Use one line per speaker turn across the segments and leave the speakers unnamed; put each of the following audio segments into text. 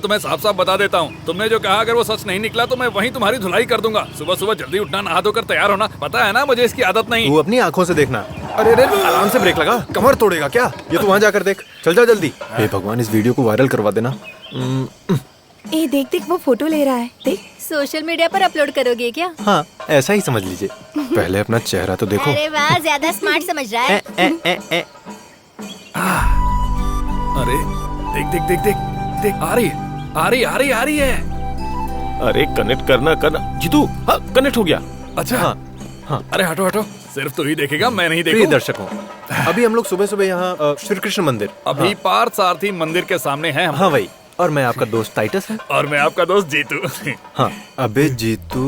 तुम्हें साफ साफ बता देता हूँ, तुमने जो कहा अगर वो सच नहीं निकला तो मैं वहीं तुम्हारी धुलाई कर दूंगा। सुबह सुबह जल्दी उठना, नहा धोकर तैयार होना, पता है ना मुझे इसकी आदत नहीं।
तू अपनी आंखों से देखना। अरे अरे आराम से ब्रेक लगा, कमर तोड़ेगा क्या? ये तू वहाँ जाकर देख, चल जा जल्दी। हे भगवान, इस वीडियो को वायरल करवा देना।
ए देख देख वो फोटो ले रहा है, देख।
सोशल मीडिया पर अपलोड करोगे क्या?
हाँ, ऐसा ही समझ लीजिए। पहले अपना चेहरा तो देखो।
अरे वाह, ज्यादा स्मार्ट समझ रहा है।
अरे देख देख देख देख देख, आ रही है।
अरे कनेक्ट करना जीतू। हाँ, कनेक्ट हो गया।
अच्छा
हाँ।
अरे हटो, सिर्फ तू ही देखेगा, मैं नहीं
प्रिय
देखूं।
दर्शकों, अभी हम लोग सुबह सुबह यहाँ श्री कृष्ण मंदिर,
अभी पार्थ सारथी मंदिर के सामने हैं हम।
हाँ वही। और मैं आपका दोस्त टाइटस है।
और मैं आपका दोस्त जीतू।
हाँ, अबे जीतू,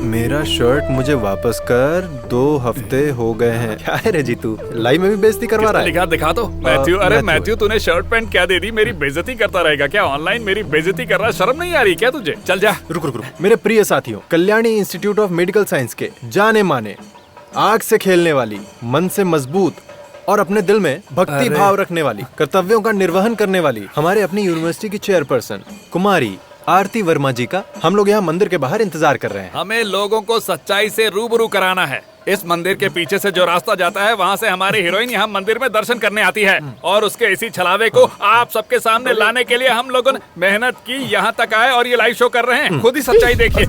मेरा शर्ट मुझे वापस कर, 2 हफ्ते हो गए हैं। क्या है रे जीतू, लाइव में भी बेइज्जती करवा रहा है?
लिखा दिखा दो। मैथ्यू, अरे मैथ्यू, तूने शर्ट पैंट क्या दे दी? मेरी बेइज्जती करता रहेगा क्या? ऑनलाइन मेरी बेइज्जती कर रहा है, शर्म नहीं आ रही क्या तुझे? चल जा।
रुक। मेरे प्रिय साथियों, Kalyani institute of medical science के जाने माने, आग से खेलने वाली, मन से मजबूत और अपने दिल में भक्ति भाव रखने वाली, कर्तव्यों का निर्वहन करने वाली हमारे अपनी यूनिवर्सिटी की चेयरपर्सन कुमारी आरती वर्मा जी का हम लोग यहाँ मंदिर के बाहर इंतजार कर रहे हैं।
हमें लोगों को सच्चाई से रूबरू कराना है। इस मंदिर के पीछे से जो रास्ता जाता है, वहाँ से हमारी हीरोइन यहाँ मंदिर में दर्शन करने आती है, और उसके इसी छलावे को आप सबके सामने लाने के लिए हम लोगों ने मेहनत की, यहाँ तक आए और ये लाइव शो कर रहे हैं। खुद ही सच्चाई देखिए।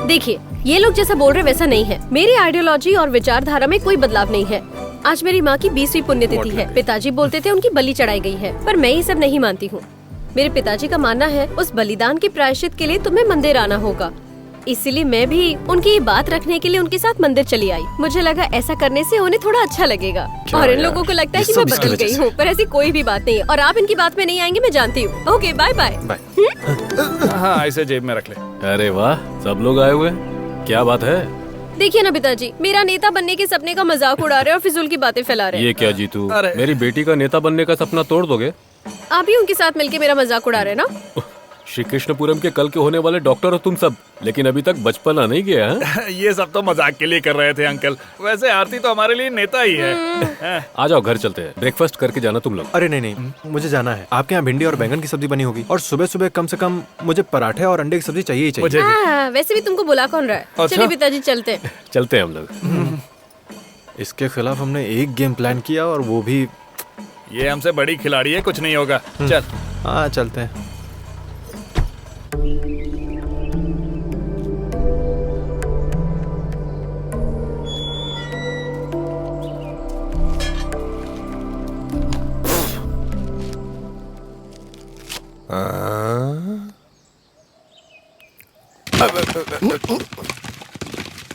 देखिए, ये लोग जैसा बोल रहे वैसा नहीं है। मेरी आइडियोलॉजी और विचारधारा में कोई बदलाव नहीं है। आज मेरी माँ की 20वीं पुण्यतिथि है। पिताजी बोलते थे उनकी बलि चढ़ाई गई है, पर मैं ये सब नहीं मानती हूँ। मेरे पिताजी का मानना है उस बलिदान के प्रायश्चित के लिए तुम्हें मंदिर आना होगा। इसीलिए मैं भी उनकी ये बात रखने के लिए उनके साथ मंदिर चली आई। मुझे लगा ऐसा करने से उन्हें थोड़ा अच्छा लगेगा, और इन लोगों को लगता है कि मैं बदल गई हूँ, पर ऐसी कोई भी बात नहीं है। और आप इनकी बात में नहीं आएंगे, मैं जानती हूँ। Okay, bye bye.
हाँ, इसे जेब में रख ले।
अरे वाह, सब लोग आए हुए, क्या बात है?
देखिए ना पिताजी, मेरा नेता बनने के सपने का मजाक उड़ा रहे हैं और फिजूल की बातें फैला रहे हैं।
ये क्या जीतू, मेरी बेटी का नेता बनने का सपना तोड़ दोगे?
आप ही उनके साथ मिलके मेरा मजाक उड़ा रहे हैं ना?
श्री कृष्णपुरम के कल के होने वाले डॉक्टर हो तुम सब, लेकिन अभी तक बचपना नहीं गया है?
ये सब तो मजाक के लिए कर रहे थे अंकल। वैसे आरती तो हमारे लिए नेता ही है।
आ जाओ, घर चलते हैं, ब्रेकफास्ट करके जाना तुम लोग।
अरे नहीं, मुझे जाना है। आपके यहाँ भिंडी और बैंगन की सब्जी बनी होगी, और सुबह सुबह कम से कम मुझे पराठे और अंडे की सब्जी चाहिए ही चाहिए।
वैसे भी तुमको बुला कौन रहा है?
अच्छा?
चलिए पिताजी, चलते हैं।
चलते हैं हम लोग।
इसके खिलाफ हमने एक गेम प्लान किया, और वो भी
ये हमसे बड़ी खिलाड़ी है, कुछ नहीं होगा। चल।
हाँ, चलते हैं।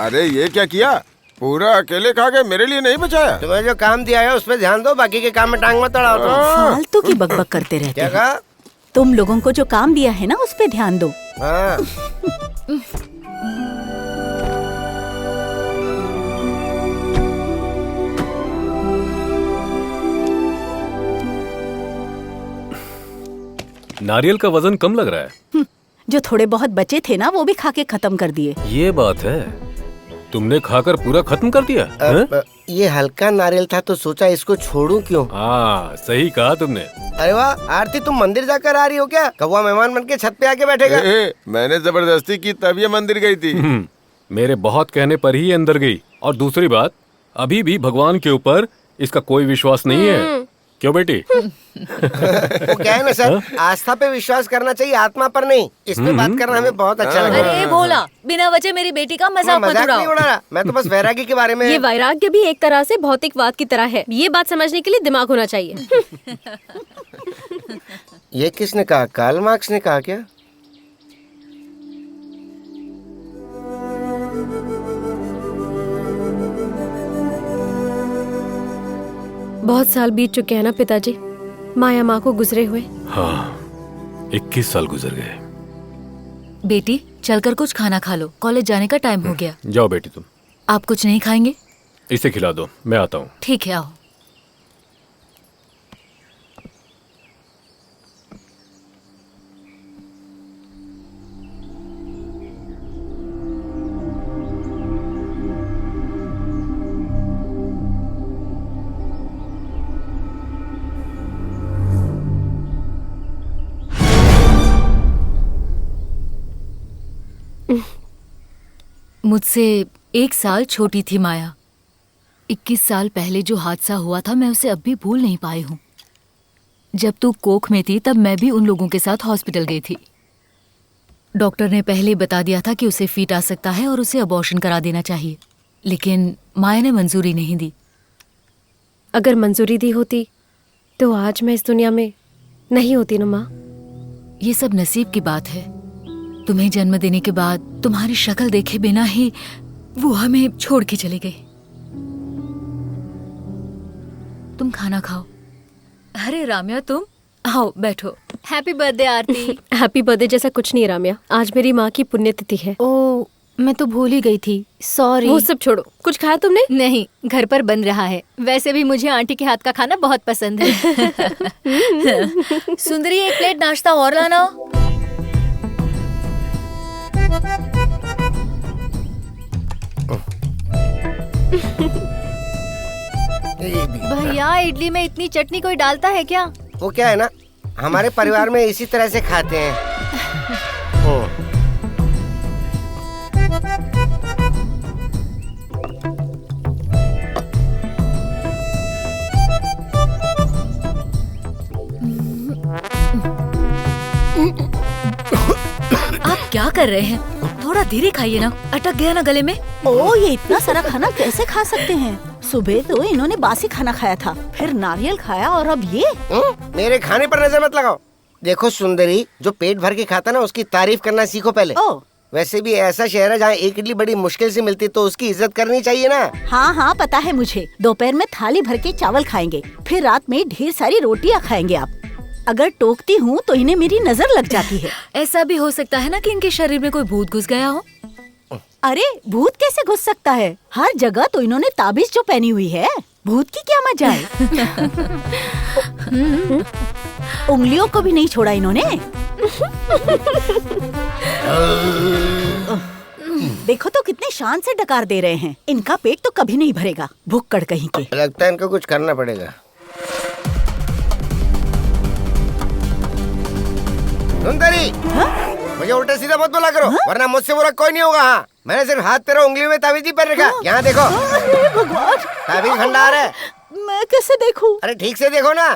अरे ये क्या किया? पूरा अकेले खा गए, मेरे लिए नहीं बचाया।
तुम्हें जो काम दिया है उस पर ध्यान दो, बाकी के काम में टांग मत अड़ाओ।
फालतू की बकबक करते रहते
क्या
हैं।
कहा?
तुम लोगों को जो काम दिया है ना, उस पे ध्यान दो।
हाँ।
नारियल का वजन कम लग रहा है।
जो थोड़े बहुत बचे थे ना, वो भी खा के खत्म कर दिए।
ये बात है, तुमने खाकर पूरा खत्म कर दिया?
ये हल्का नारियल था तो सोचा इसको छोड़ूं क्यों।
हाँ, सही कहा तुमने।
अरे वाह आरती, तुम मंदिर जाकर आ रही हो क्या? कौवा मेहमान बन के छत पे आके बैठेगा।
मैंने जबरदस्ती की तब ये मंदिर गई थी।
मेरे बहुत कहने पर ही अंदर गई। और दूसरी बात, अभी भी भगवान के ऊपर इसका कोई विश्वास नहीं है। क्यों बेटी?
वो क्या है ना सर, आस्था पे विश्वास करना चाहिए, आत्मा पर नहीं। इस पे बात करना हमें बहुत अच्छा लगा।
अरे बोला, बिना वजह मेरी बेटी का मजाक मत
नहीं उड़ा रहा, मैं तो बस वैरागी के बारे में।
ये वैराग्य भी एक तरह से भौतिकवाद की तरह है। ये बात समझने के लिए दिमाग होना चाहिए।
ये किसने कहा? कार्ल मार्क्स ने कहा क्या?
बहुत साल बीत चुके हैं ना पिताजी, माया माँ को गुजरे हुए।
हाँ, 21 साल गुजर गए।
बेटी, चलकर कुछ खाना खा लो, कॉलेज जाने का टाइम हो गया।
जाओ बेटी तुम।
आप कुछ नहीं खाएंगे?
इसे खिला दो, मैं आता हूँ।
ठीक है, आओ। मुझसे 1 साल छोटी थी माया। 21 साल पहले जो हादसा हुआ था मैं उसे अब भी भूल नहीं पाई हूँ। जब तू कोख में थी तब मैं भी उन लोगों के साथ हॉस्पिटल गई थी। डॉक्टर ने पहले बता दिया था कि उसे फीट आ सकता है और उसे अबॉर्शन करा देना चाहिए, लेकिन माया ने मंजूरी नहीं दी।
अगर मंजूरी दी होती तो आज मैं इस दुनिया में नहीं होती ना माँ।
ये सब नसीब की बात है। तुम्हें जन्म देने के बाद तुम्हारी शक्ल देखे बिना ही वो हमें छोड़ के चले गए। तुम खाना खाओ। अरे राम्या, तुम आओ बैठो। हैप्पी बर्थडे आरती।
हैप्पी बर्थडे जैसा कुछ नहीं राम्या, आज मेरी माँ की पुण्यतिथि है।
ओ, मैं तो भूल ही गई थी, सॉरी।
वो सब छोड़ो, कुछ खाया तुमने?
नहीं, घर पर बन रहा है। वैसे भी मुझे आंटी के हाथ का खाना बहुत पसंद है।
सुंदरी, 1 प्लेट नाश्ता और लाना।
भैया, इडली में इतनी चटनी कोई डालता है क्या?
वो क्या है ना, हमारे परिवार में इसी तरह से खाते हैं।
आप क्या कर रहे हैं? थोड़ा धीरे खाइए ना, अटक गया ना गले में।
ओ, ये इतना सारा खाना कैसे खा सकते हैं? सुबह तो इन्होंने बासी खाना खाया था, फिर नारियल खाया और अब ये।
मेरे खाने पर नजर मत लगाओ। देखो सुंदरी, जो पेट भर के खाता ना उसकी तारीफ करना सीखो पहले। वैसे भी ऐसा शहर है जहाँ एक इडली बड़ी मुश्किल से मिलती, तो उसकी इज्जत करनी चाहिए ना।
हाँ हाँ, पता है मुझे। दोपहर में थाली भर के चावल खाएंगे, फिर रात में ढेर सारी रोटियाँ खाएंगे आप। अगर टोकती हूँ तो इन्हें मेरी नजर लग जाती है।
ऐसा भी हो सकता है ना कि इनके शरीर में कोई भूत घुस गया हो।
अरे भूत कैसे घुस सकता है? हर जगह तो इन्होंने ताबीज जो पहनी हुई है, भूत की क्या मजा है? उंगलियों को भी नहीं छोड़ा इन्होंने। देखो तो कितने शान से डकार दे रहे हैं। इनका पेट तो कभी नहीं भरेगा, भुक्कड़ कहीं के।
लगता है इनको कुछ करना पड़ेगा। सुंदरी, मुझे उल्टे सीधा मत बोला करो, वरना मुझसे बुरा कोई नहीं होगा। हाँ, मैंने सिर्फ हाथ तेरा उंगली में ताबीज ही पहन रखा। यहाँ देखो,
भगवान,
ताबीज भंडार है।
मैं कैसे देखूं?
अरे ठीक से देखो ना।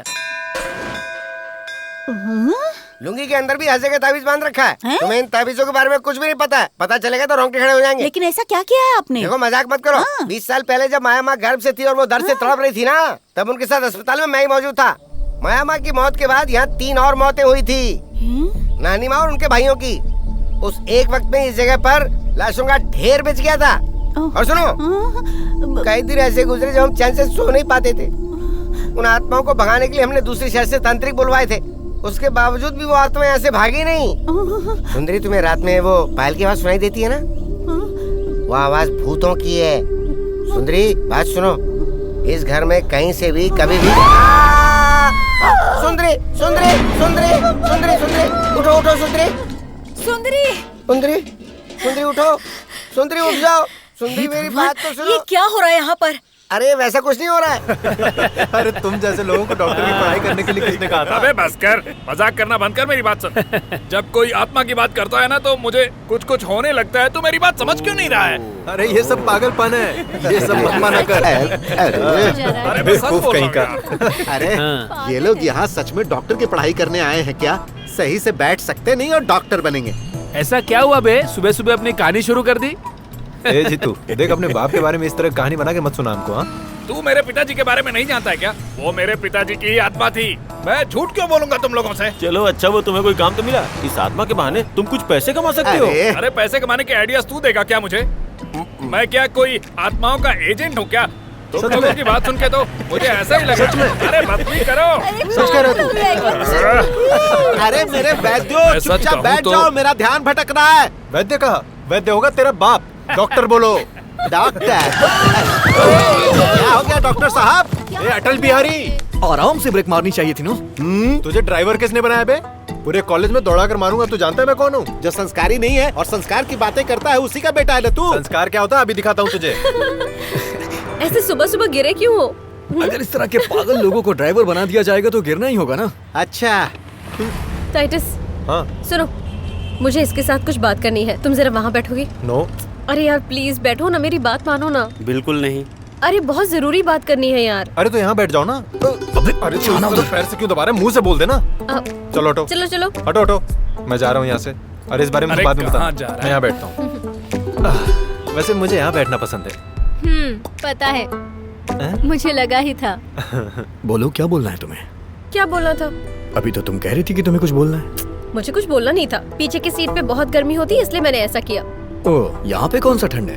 लुंगी के अंदर भी हंसे का ताबीज बांध रखा है। तुम्हें इन ताबीजों के बारे में कुछ भी नहीं पता है। पता चलेगा तो रोंगटे खड़े हो जाएंगे।
लेकिन ऐसा क्या किया है आपने?
देखो, मजाक मत करो। 20 साल पहले जब माया माँ गर्भ से थी और वो दर्द से तड़प रही थी ना, तब उनके साथ अस्पताल में मैं ही मौजूद था। माया माँ की मौत के बाद यहाँ 3 और मौतें हुई थी, नानी माँ और उनके भाइयों की। उस एक वक्त में इस जगह पर लाशों का ढेर बिछ गया था। और सुनो, कई दिन ऐसे गुजरे जब हम चैन से सो नहीं पाते थे। उन आत्माओं को भगाने के लिए हमने दूसरे शहर से तांत्रिक बुलवाए थे। उसके बावजूद भी वो आत्मा यहाँ से भागी नहीं। सुंदरी, तुम्हें रात में वो पायल की आवाज सुनाई देती है ना? वो आवाज भूतों की है। सुंदरी, बात सुनो, इस घर में कहीं से भी कभी भी सुंदरी सुंदरी सुंदरी सुंदरी सुंदरी उठो उठो सुंदरी
सुंदरी
सुंदरी सुंदरी उठो। सुंदरी उठ जाओ। सुंदरी, मेरी बात तो सुनो।
ये क्या हो रहा है यहाँ पर?
अरे वैसा कुछ नहीं हो रहा है।
अरे तुम जैसे लोगों को डॉक्टर की पढ़ाई करने के लिए किसने कहा था?
अबे बस कर, मजाक करना बंद कर, मेरी बात सुन। जब कोई आत्मा की बात करता है ना तो मुझे कुछ कुछ होने लगता है। तू मेरी बात समझ क्यों नहीं रहा है?
अरे ये सब पागलपन है, ये सब मत माना कर।
अरे मैं सच बोल
कहीं
रहा
का।
हूँ।
अरे ये लोग यहाँ सच में डॉक्टर की पढ़ाई करने आए हैं क्या? सही से बैठ सकते नहीं और डॉक्टर बनेंगे।
ऐसा क्या हुआ बे? सुबह सुबह अपनी कहानी शुरू कर दी।
ए जीतू, देख अपने बाप के बारे में इस तरह कहानी बना के मत सुना हमको। हाँ,
तू मेरे पिताजी के बारे में नहीं जानता है क्या? वो मेरे पिताजी की ही आत्मा थी। मैं झूठ क्यों बोलूंगा तुम लोगों से?
चलो अच्छा, वो तुम्हें कोई काम तो मिला। इस आत्मा के बहाने तुम कुछ पैसे कमा सकते हो।
अरे पैसे कमाने के आइडियाज तू देगा क्या मुझे? मैं क्या कोई आत्माओं का एजेंट हूँ क्या? तुम लोगों की बात सुन के तो मुझे ऐसा ही लगा। अरे बदतमीजी करो।
सच कह रहे हो? अरे मेरे वैद्यो, चुपचाप बैठ जाओ, मेरा ध्यान भटक रहा है।
वैद्य कहा? वैद्य होगा तेरा बाप। डॉक्टर बोलो।
डॉक्टर क्या हो गया डॉक्टर साहब?
ए अटल बिहारी,
आराम से ब्रेक मारनी चाहिए थी ना।
तुझे ड्राइवर किसने बनाया बे? पूरे कॉलेज में दौड़ा कर मारूंगा। तू जानता है मैं कौन हूँ?
जो संस्कारी नहीं है और संस्कार की बातें करता है, उसी का बेटा है ना तू।
संस्कार क्या होता है अभी दिखाता हूँ तुझे।
ऐसे सुबह सुबह गिरे क्यों हो?
अगर इस तरह के पागल लोगों को ड्राइवर बना दिया जाएगा तो गिरना ही होगा ना।
अच्छा,
टाइटस,
हाँ
सुनो, मुझे इसके साथ कुछ बात करनी है। तुम जरा वहाँ बैठोगे?
नो।
अरे यार प्लीज बैठो ना, मेरी बात मानो ना।
बिल्कुल नहीं।
अरे बहुत जरूरी बात करनी है यार।
अरे तो यहाँ बैठ जाओ ना। अरे जाना उधर, पैर से क्यों दबा रहे हैं? मुंह से बोल देना। चलो हटो।
चलो चलो
हटो हटो, मैं जा रहा हूँ यहाँ से। अरे इस बारे में
अरे
बाद में
कहाँ
बता,
जा रहा है?
मैं यहाँ बैठता हूँ। वैसे मुझे यहाँ बैठना पसंद है।
पता है, मुझे लगा ही था।
बोलो, क्या बोलना है तुम्हें?
क्या बोलना था?
अभी तो तुम कह रही थी कि तुम्हें कुछ बोलना है।
मुझे कुछ बोलना नहीं था। पीछे की सीट पे बहुत गर्मी होती है इसलिए मैंने ऐसा किया।
ओह, यहाँ पे कौन सा ठंड है?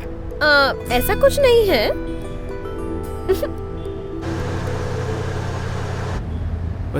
ऐसा कुछ नहीं है।